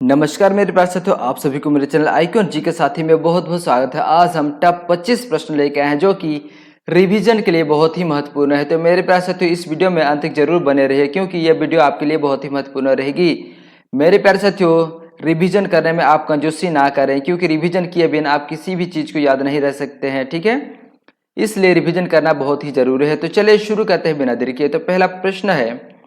नमस्कार मेरे प्यारे साथियों, आप सभी को मेरे चैनल आइकॉन जी के साथी में बहुत बहुत स्वागत है। आज हम टॉप 25 प्रश्न लेके आए हैं जो कि रिवीजन के लिए बहुत ही महत्वपूर्ण है। तो मेरे प्यारे साथियों, इस वीडियो में अंत तक जरूर बने रहिए क्योंकि यह वीडियो आपके लिए बहुत ही महत्वपूर्ण रहेगी। मेरे प्यारे साथियों, रिविजन करने में आप कंजूसी ना करें क्योंकि रिविजन किए बिना आप किसी भी चीज को याद नहीं रह सकते हैं, ठीक है। इसलिए रिविजन करना बहुत ही जरूरी है। तो चलिए शुरू करते हैं बिना देरी किए। तो पहला प्रश्न है,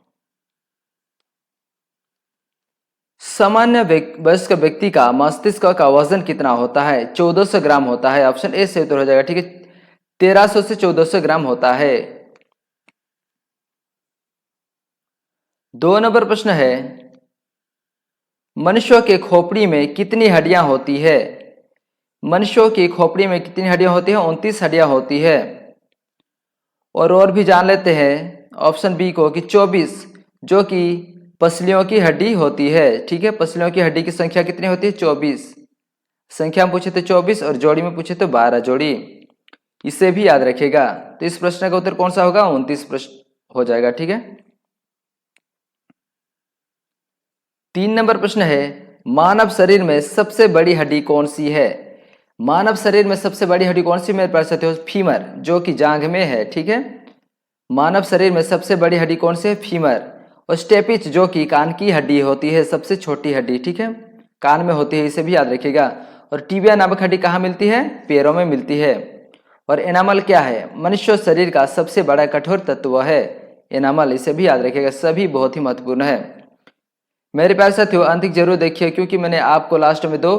सामान्य वयस्क व्यक्ति का मस्तिष्क का वजन कितना होता है? 1400 ग्राम होता है। ऑप्शन ए से उत्तर हो जाएगा, ठीक है। 1300 से 1400 ग्राम होता है। 2 नंबर प्रश्न है, मनुष्यों के खोपड़ी में कितनी हड्डियां होती है? मनुष्यों की खोपड़ी में कितनी हड्डियां होती है? 29 हड्डियां होती है। और भी जान लेते हैं ऑप्शन बी को कि 24, जो कि पसलियों की हड्डी होती है, ठीक है। पसलियों की हड्डी की संख्या कितनी होती है? 24। संख्या में पूछे तो 24 और जोड़ी में पूछे तो 12 जोड़ी। इसे भी याद रखेगा। तो इस प्रश्न का उत्तर कौन सा होगा? 29 प्रश्न हो जाएगा, ठीक है। 3 नंबर प्रश्न है, मानव शरीर में सबसे बड़ी हड्डी कौन सी है? मानव शरीर में सबसे बड़ी हड्डी कौन सी? मेरे पास हो फीमर, जो कि जांघ में है, ठीक है। मानव शरीर में सबसे बड़ी हड्डी कौन सी है? फीमर। और स्टेपिच, जो कि कान की हड्डी होती है, सबसे छोटी हड्डी, ठीक है, कान में होती है, इसे भी याद रखिएगा। और टिबिया नामक हड्डी कहाँ मिलती है? पैरों में मिलती है। और एनामल क्या है? मनुष्य शरीर का सबसे बड़ा कठोर तत्व है एनामल, इसे भी याद रखिएगा। सभी बहुत ही महत्वपूर्ण है। मेरे प्यारे साथियों, अंत तक जरूर देखिए क्योंकि मैंने आपको लास्ट में 2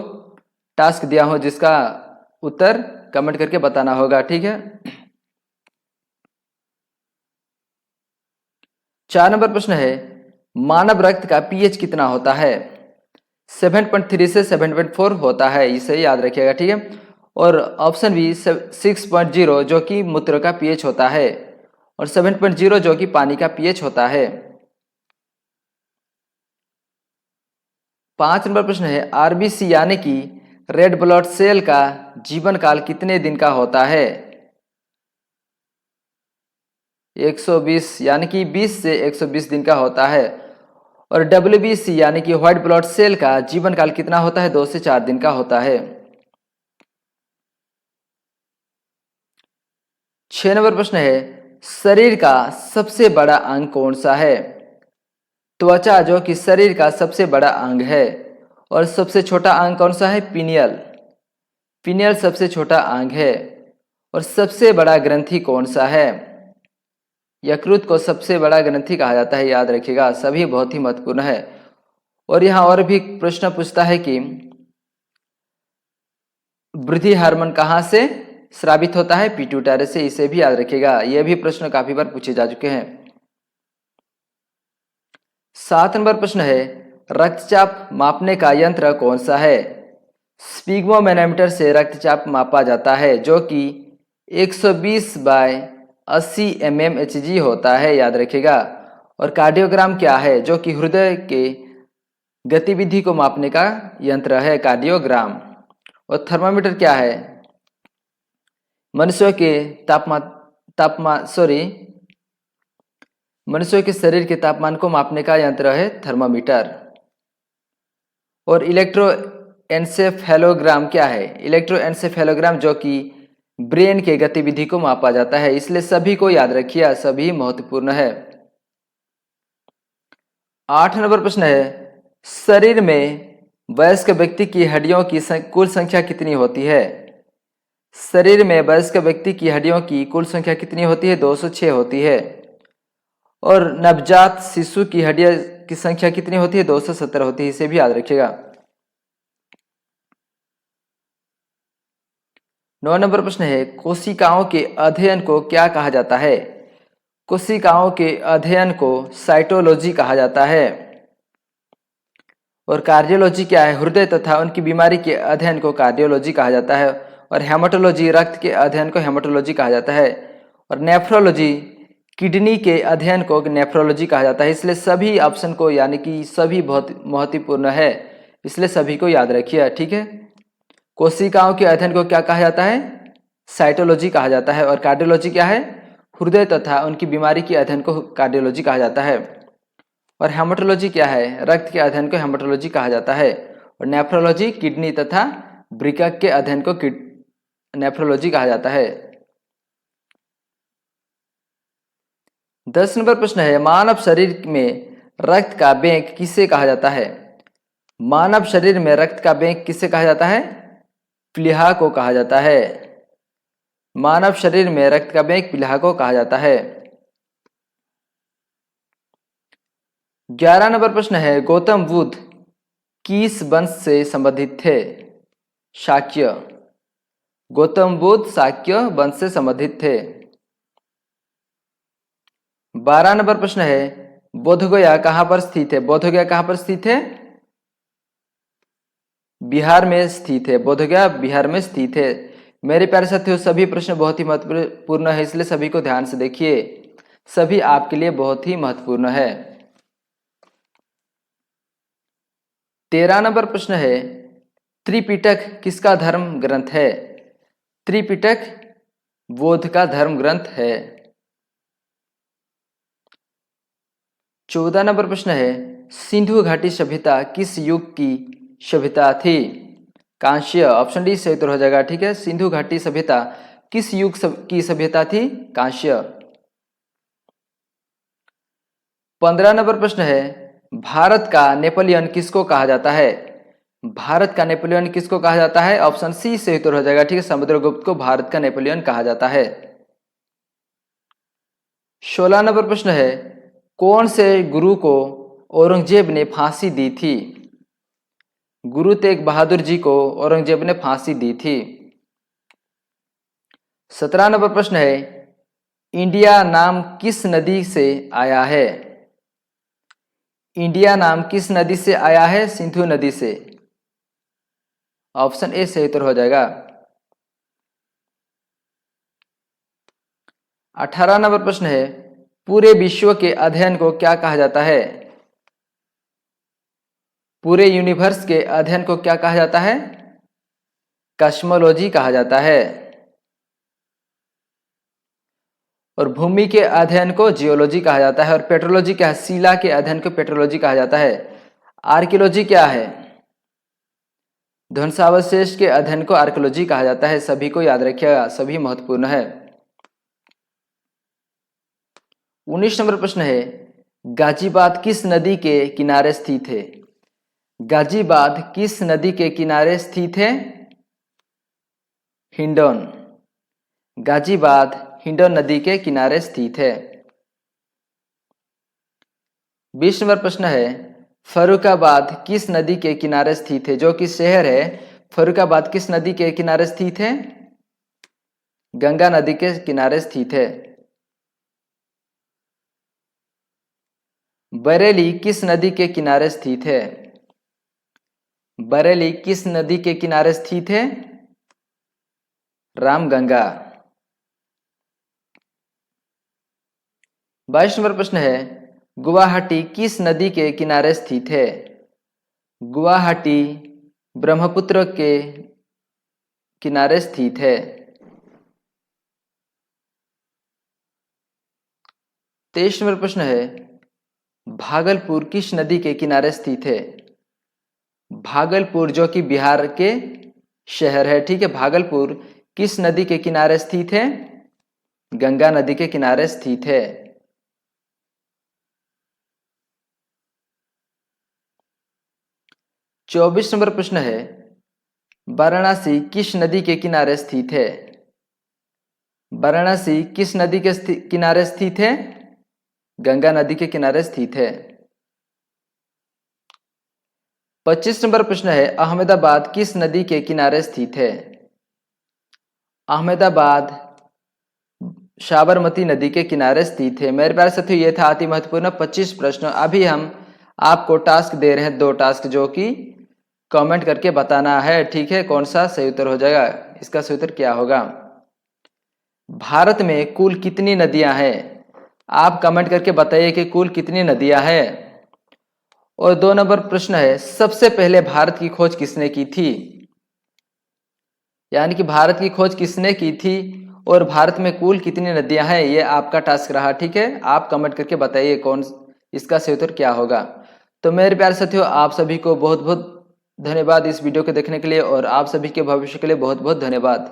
टास्क दिया हूं जिसका उत्तर कमेंट करके बताना होगा, ठीक है। 4 नंबर प्रश्न है, मानव रक्त का पीएच कितना होता है? 7.3 से 7.4 होता है, इसे याद रखिएगा, ठीक है। और ऑप्शन बी 6.0, जो कि मूत्र का पीएच होता है, और 7.0 जो कि पानी का पीएच होता है। 5 नंबर प्रश्न है, आरबीसी यानी कि रेड ब्लड सेल का जीवन काल कितने दिन का होता है? 120, यानी कि 20 से 120 दिन का होता है। और डब्ल्यूबीसी यानी कि व्हाइट ब्लड सेल का जीवन काल कितना होता है? 2 से 4 दिन का होता है। 6 नंबर प्रश्न है, शरीर का सबसे बड़ा अंग कौन सा है? त्वचा, जो कि शरीर का सबसे बड़ा अंग है। और सबसे छोटा अंग कौन सा है? पीनियल। पीनियल सबसे छोटा अंग है। और सबसे बड़ा ग्रंथि कौन सा है? यकृत को सबसे बड़ा ग्रंथि कहा जाता है, याद रखिएगा। सभी बहुत ही महत्वपूर्ण है। और यहाँ और भी प्रश्न पूछता है कि वृद्धि हार्मोन कहाँ से स्रावित होता है? पिट्यूटरी से, इसे भी याद रखिएगा। यह भी प्रश्न काफी बार पूछे जा चुके हैं। 7 नंबर प्रश्न है, रक्तचाप मापने का यंत्र कौन सा है? स्पिग्मोमेनोमीटर से रक्तचाप मापा जाता है, जो कि 120/80 mmHg होता है, याद रखिएगा। और कार्डियोग्राम क्या है? जो कि हृदय के गतिविधि को मापने का यंत्र है, कार्डियोग्राम। और थर्मामीटर क्या है? मनुष्यों के मनुष्यों के शरीर के तापमान को मापने का यंत्र है थर्मामीटर। और इलेक्ट्रोएन्सेफेलोग्राम क्या है? इलेक्ट्रोएन्सेफेलोग्राम, जो कि ब्रेन के गतिविधि को मापा जाता है, इसलिए सभी को याद रखिए, सभी महत्वपूर्ण है। 8 नंबर प्रश्न है, शरीर में वयस्क व्यक्ति की हड्डियों की कुल संख्या कितनी होती है? शरीर में वयस्क व्यक्ति की हड्डियों की कुल संख्या कितनी होती है? 206 होती है। और नवजात शिशु की हड्डियों की संख्या कितनी होती है? 217 होती है, इसे भी याद रखिएगा। 9 नंबर प्रश्न है, कोशिकाओं के अध्ययन को क्या कहा जाता है? कोशिकाओं के अध्ययन को साइटोलॉजी कहा जाता है। और कार्डियोलॉजी क्या है? हृदय तथा उनकी बीमारी के अध्ययन को कार्डियोलॉजी कहा जाता है। और हेमाटोलॉजी, रक्त के अध्ययन को हेमाटोलॉजी कहा जाता है। और नेफ्रोलॉजी, किडनी के अध्ययन को नेफ्रोलॉजी कहा जाता है। इसलिए सभी ऑप्शन को, यानी कि सभी बहुत महत्वपूर्ण है, इसलिए सभी को याद रखिए, ठीक है। कोशिकाओं के अध्ययन को क्या कहा जाता है? साइटोलॉजी कहा जाता है। और कार्डियोलॉजी क्या है? हृदय तथा उनकी बीमारी के अध्ययन को कार्डियोलॉजी कहा जाता है। और हेमाटोलॉजी क्या है? रक्त के अध्ययन को हेमाटोलॉजी कहा जाता है। और नेफ्रोलॉजी किडनी तथा वृक्क के अध्ययन को नेफ्रोलॉजी कहा जाता है। 10 नंबर प्रश्न है, मानव शरीर में रक्त का बैंक किसे कहा जाता है? मानव शरीर में रक्त का बैंक किसे कहा जाता है? प्लीहा को कहा जाता है। मानव शरीर में रक्त का बैंक प्लीहा को कहा जाता है। 11 नंबर प्रश्न है, गौतम बुद्ध किस वंश से संबंधित थे? शाक्य। गौतम बुद्ध शाक्य वंश से संबंधित थे। 12 नंबर प्रश्न है, बोधगया कहां पर स्थित है? बोधगया कहां पर स्थित है? बिहार में स्थित है। बोधगया बिहार में स्थित है। मेरे प्यारे साथियों, सभी प्रश्न बहुत ही महत्वपूर्ण है, इसलिए सभी को ध्यान से देखिए, सभी आपके लिए बहुत ही महत्वपूर्ण है। 13 नंबर प्रश्न है, त्रिपिटक किसका धर्म ग्रंथ है? त्रिपिटक बौद्ध का धर्म ग्रंथ है। 14 नंबर प्रश्न है, सिंधु घाटी सभ्यता किस युग की सभ्यता थी? कांस्य। ऑप्शन डी सही उत्तर हो जाएगा। ठीक है, सिंधु घाटी सभ्यता किस युग की सभ्यता थी? कांस्य। 15 नंबर प्रश्न है, भारत का नेपोलियन किसको कहा जाता है? भारत का नेपोलियन किसको कहा जाता है? ऑप्शन सी सही उत्तर हो जाएगा। ठीक है, समुद्रगुप्त को भारत का नेपोलियन कहा जाता है। 16 नंबर प्रश्न है, कौन से गुरु को औरंगजेब ने फांसी दी थी? गुरु तेग बहादुर जी को औरंगजेब ने फांसी दी थी। 17 नंबर प्रश्न है, इंडिया नाम किस नदी से आया है? इंडिया नाम किस नदी से आया है? सिंधु नदी से। ऑप्शन ए सही उत्तर हो जाएगा। 18 नंबर प्रश्न है, पूरे विश्व के अध्ययन को क्या कहा जाता है? पूरे यूनिवर्स के अध्ययन को क्या कहा जाता है? कॉस्मोलॉजी कहा जाता है। और भूमि के अध्ययन को जियोलॉजी कहा जाता है। और पेट्रोलॉजी क्या है? शिला के अध्ययन को पेट्रोलॉजी कहा जाता है। आर्कियोलॉजी क्या है? ध्वंसावशेष के अध्ययन को आर्कियोलॉजी कहा जाता है। सभी को याद रखिएगा, सभी महत्वपूर्ण है। 19 नंबर प्रश्न है, गाजीबाद किस नदी के किनारे स्थित है? गाजीबाद किस नदी के किनारे स्थित है? हिंडौन। गाजीबाद हिंडौन नदी के किनारे स्थित है। 20 नंबर प्रश्न है, फर्रुखाबाद किस नदी के किनारे स्थित है? जो कि शहर है फर्रुखाबाद किस नदी के किनारे स्थित है? गंगा नदी के किनारे स्थित है। बरेली किस नदी के किनारे स्थित है? बरेली किस नदी के किनारे स्थित है? रामगंगा। 22 नंबर प्रश्न है, गुवाहाटी किस नदी के किनारे स्थित है? गुवाहाटी ब्रह्मपुत्र के किनारे स्थित है। 23 नंबर प्रश्न है, भागलपुर किस नदी के किनारे स्थित है? भागलपुर जो कि बिहार के शहर है। ठीक है, भागलपुर किस नदी के किनारे स्थित है? गंगा नदी के किनारे स्थित है। 24 नंबर प्रश्न है, वाराणसी किस नदी के किनारे स्थित है? वाराणसी किस नदी के किनारे स्थित है? गंगा नदी के किनारे स्थित है। 25 नंबर प्रश्न है, अहमदाबाद किस नदी के किनारे स्थित है? अहमदाबाद साबरमती नदी के किनारे स्थित है। मेरे प्यारे साथियों, ये था अति महत्वपूर्ण 25 प्रश्न। अभी हम आपको टास्क दे रहे हैं, 2 टास्क, जो कि कमेंट करके बताना है। ठीक है, कौन सा सही उत्तर हो जाएगा, इसका सही उत्तर क्या होगा। भारत में कुल कितनी नदियां हैं? आप कमेंट करके बताइए कि कुल कितनी नदियां हैं। और 2 नंबर प्रश्न है, सबसे पहले भारत की खोज किसने की थी? यानी कि भारत की खोज किसने की थी और भारत में कुल कितनी नदियां हैं, ये आपका टास्क रहा। ठीक है, आप कमेंट करके बताइए कौन इसका सही उत्तर क्या होगा। तो मेरे प्यारे साथियों, आप सभी को बहुत बहुत धन्यवाद इस वीडियो को देखने के लिए और आप सभी के भविष्य के लिए बहुत बहुत धन्यवाद।